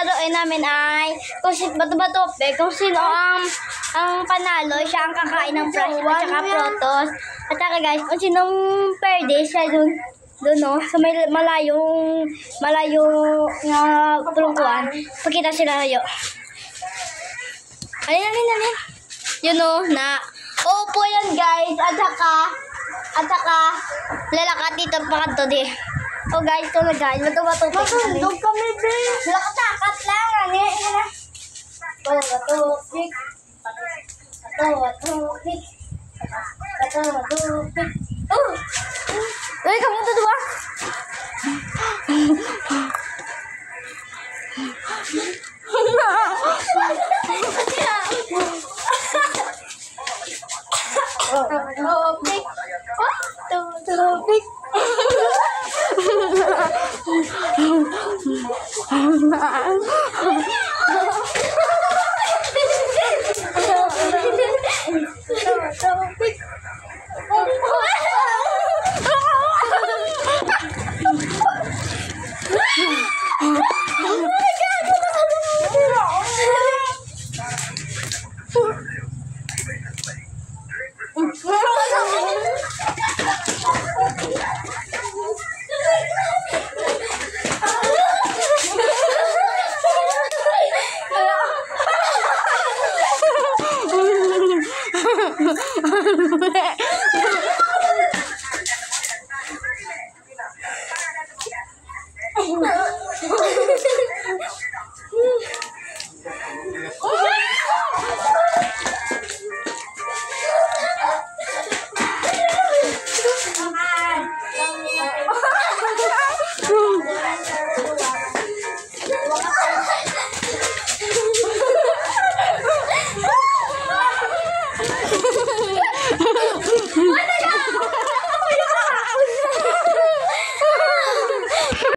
lalaroin namin ay kung sino bato-bato, kung sino ang panalo, siya ang kakain ng prize at saka protos. At saka guys, kung sinong perde, siya doon no, sa may malayong na tulungkuan. Pakita sila kayo. Alin. Yun no, na opo yan guys. At saka lalakat dito pakanto di. Oh guys, ito na guys. Bato-bato. Matundog kami din. Lakatakot lang. Bato-bato-pik. Bato-bato-pik. Bato-bato-pik. Oh! Uy, kamu tuh dua. Topik. Topik. What?